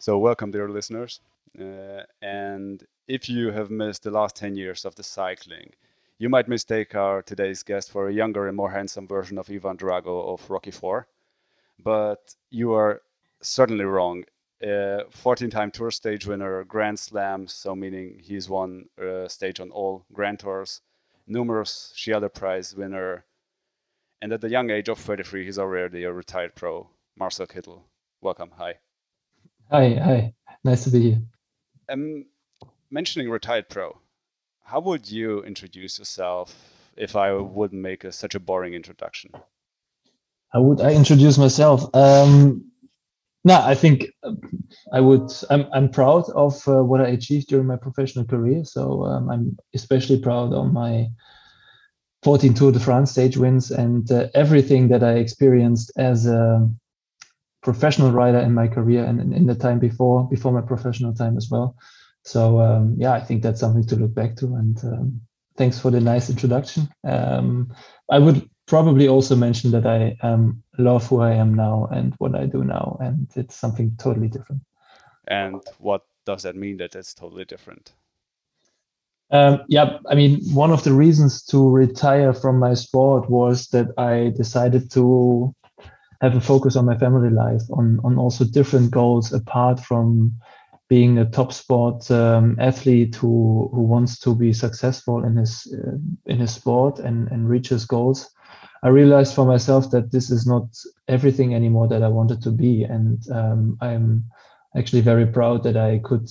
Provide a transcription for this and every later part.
So, welcome, dear listeners. And if you have missed the last 10 years of the cycling, you might mistake our today's guest for a younger and more handsome version of Ivan Drago of Rocky 4. But you are certainly wrong. 14-time Tour stage winner, Grand Slams, so meaning he's won stage on all Grand Tours, numerous Schiader Prize winner, and at the young age of 33, he's already a retired pro, Marcel Kittellel. Welcome, hi. Hi. Nice to be here. Mentioning retired pro, how would you introduce yourself if I would make such a boring introduction? How would I introduce myself? I think I would. I'm proud of what I achieved during my professional career. So I'm especially proud of my 14 Tour de France stage wins and everything that I experienced as a professional rider in my career and in the time before my professional time as well. So I think that's something to look back to. And thanks for the nice introduction. I would probably also mention that I love who I am now and what I do now, and it's something totally different. And what does that mean that it's totally different? I mean, one of the reasons to retire from my sport was that I decided to have a focus on my family life, on also different goals apart from being a top sport athlete who wants to be successful in his sport and reach his goals. I realized for myself that this is not everything anymore that I wanted to be, and I'm actually very proud that I could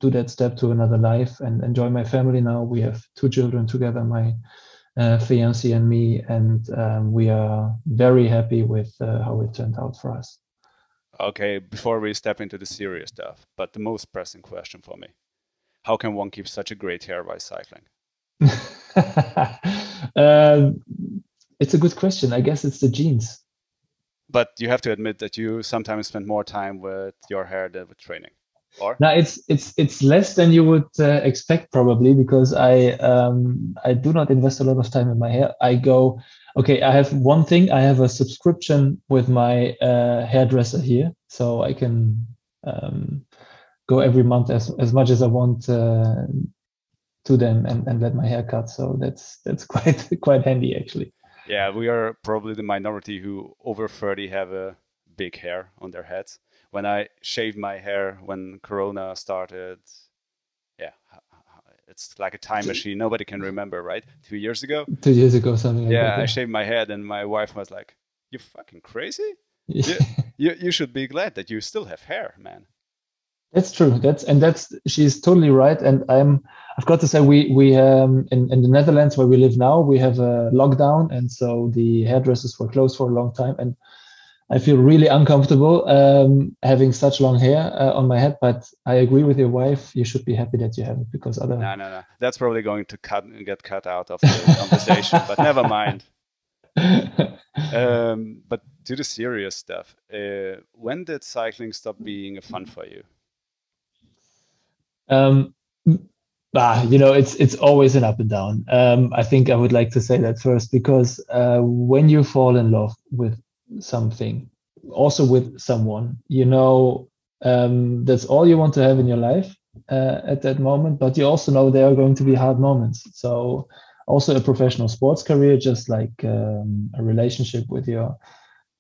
do that step to another life and enjoy my family now. We have 2 children together, my fiancé and me, and we are very happy with how it turned out for us. Okay, before we step into the serious stuff, but the most pressing question for me: how can one keep such a great hair by cycling? It's a good question. I guess it's the genes. But you have to admit that you sometimes spend more time with your hair than with training, or? Now it's less than you would expect probably, because I do not invest a lot of time in my hair. I have one thing. I have a subscription with my hairdresser here, so I can go every month as much as I want to them and let my hair cut. So that's quite handy actually. Yeah, we are probably the minority who over 30 have a big hair on their heads. When I shaved my hair when Corona started, yeah, it's like a time machine. Nobody can remember, right? 2 years ago? 2 years ago, something like that. Yeah, I shaved my head and my wife was like, "You fucking crazy? You should be glad that you still have hair, man." That's true. She's totally right. And I've got to say, we in the Netherlands where we live now, we have a lockdown, and so the hairdressers were closed for a long time, and I feel really uncomfortable having such long hair on my head. But I agree with your wife. You should be happy that you have it, because other. No. That's probably going to get cut out of the conversation. But never mind. But to the serious stuff, when did cycling stop being fun for you? It's always an up and down. I think I would like to say that first, because when you fall in love with something, also with someone, that's all you want to have in your life at that moment. But you also know there are going to be hard moments. So also a professional sports career, just like a relationship with your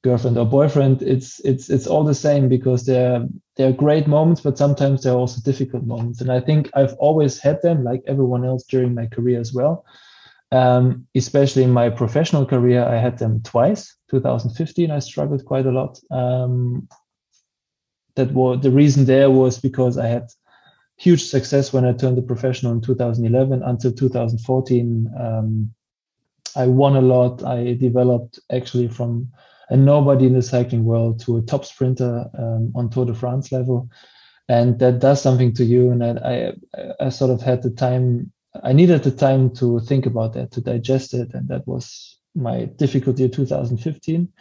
girlfriend or boyfriend, it's all the same, because there are great moments, but sometimes there are also difficult moments. And I think I've always had them, like everyone else, during my career as well. Especially in my professional career, I had them twice. 2015, I struggled quite a lot. The reason there was because I had huge success when I turned the professional in 2011 until 2014. I won a lot. I developed actually from a nobody in the cycling world to a top sprinter on Tour de France level. And that does something to you. And I sort of had the time. I needed the time to think about that, to digest it. And that was my difficult year, 2015.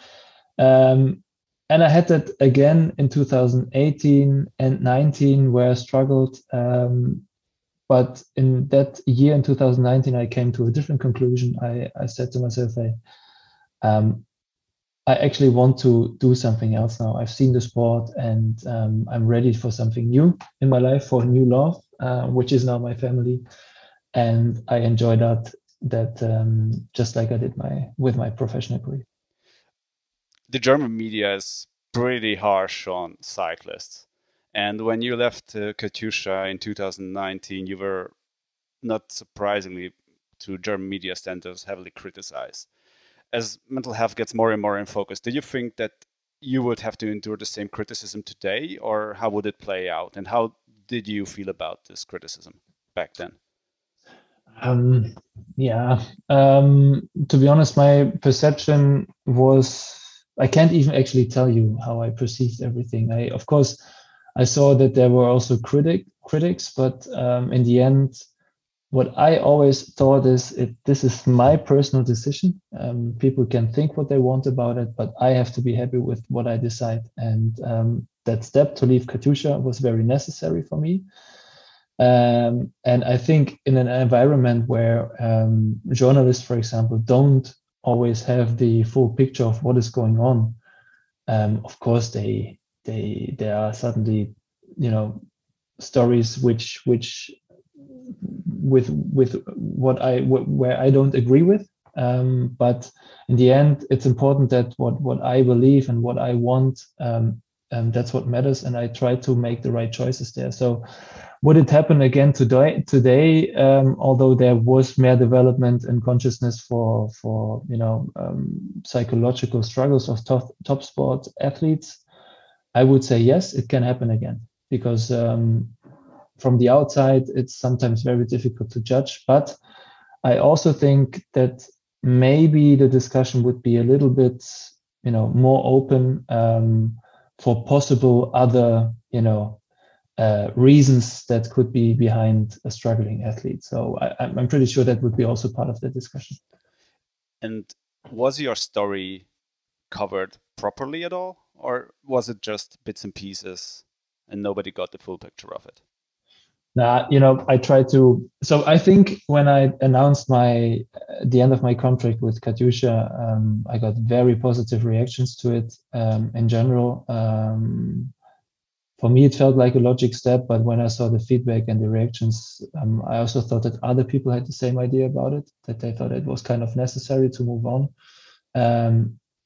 And I had that again in 2018 and 19, where I struggled. But in that year, in 2019, I came to a different conclusion. I said to myself, I actually want to do something else now. I've seen the sport, and I'm ready for something new in my life, for new love, which is now my family, and I enjoy that just like I did with my professional career. The German media is pretty harsh on cyclists. And when you left Katusha in 2019, you were, not surprisingly, to German media standards, heavily criticized. As mental health gets more and more in focus, do you think that you would have to endure the same criticism today, or how would it play out? And how did you feel about this criticism back then? Yeah, to be honest, my perception was, I can't even actually tell you how I perceived everything. Of course, I saw that there were also critics, but in the end, what I always thought is, this is my personal decision. People can think what they want about it, but I have to be happy with what I decide. And that step to leave Katusha was very necessary for me. And I think in an environment where journalists, for example, don't always have the full picture of what is going on, of course, there are suddenly, stories which with where I don't agree with. But in the end, it's important that what I believe and what I want, that's what matters, and I try to make the right choices there. So would it happen again today? Although there was more development and consciousness for psychological struggles of top sport athletes, I would say yes, it can happen again, because from the outside, it's sometimes very difficult to judge. But I also think that maybe the discussion would be a little bit, more open for possible other, reasons that could be behind a struggling athlete. So I'm pretty sure that would be also part of the discussion. And was your story covered properly at all, or was it just bits and pieces and nobody got the full picture of it? I try to. So I think when I announced the end of my contract with Katusha, I got very positive reactions to it. In general, for me, it felt like a logic step. But when I saw the feedback and the reactions, I also thought that other people had the same idea about it. That they thought it was kind of necessary to move on.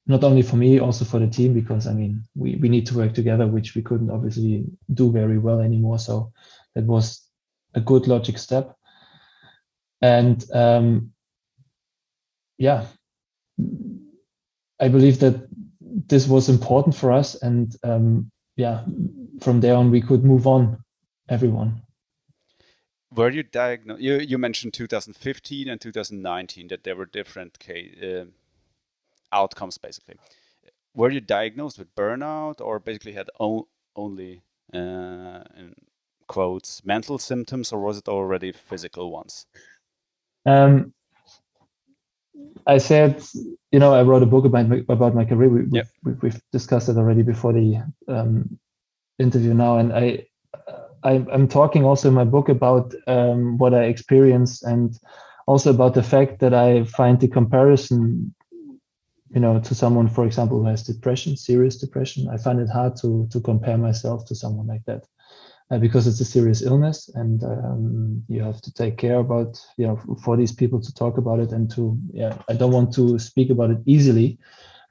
Not only for me, also for the team, because we need to work together, which we couldn't obviously do very well anymore. So that was a good logic step. And I believe that this was important for us. And from there on, we could move on, everyone. Were you diagnosed? You mentioned 2015 and 2019 that there were different outcomes, basically. Were you diagnosed with burnout, or basically had only in quotes mental symptoms, or was it already physical ones? I said, I wrote a book about my career. We've discussed it already before the interview now, and I'm talking also in my book about what I experienced, and also about the fact that I find the comparison, to someone, for example, who has depression, serious depression. I find it hard to compare myself to someone like that, because it's a serious illness, and you have to take care about, for these people to talk about it, and I don't want to speak about it easily,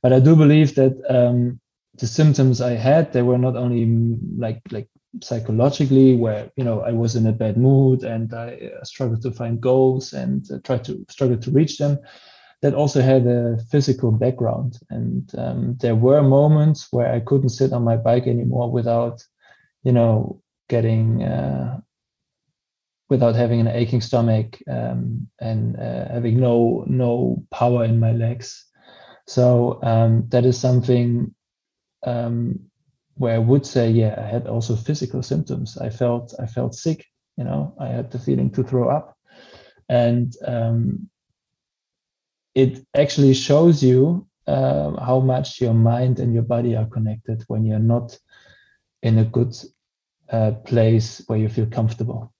but I do believe that the symptoms I had, they were not only like psychologically, where I was in a bad mood and I struggled to find goals and struggle to reach them. That also had a physical background, and there were moments where I couldn't sit on my bike anymore without without having an aching stomach, and having no power in my legs. So that is something where I would say, I had also physical symptoms. I felt sick. I had the feeling to throw up, and it actually shows you how much your mind and your body are connected when you're not in a good place where you feel comfortable.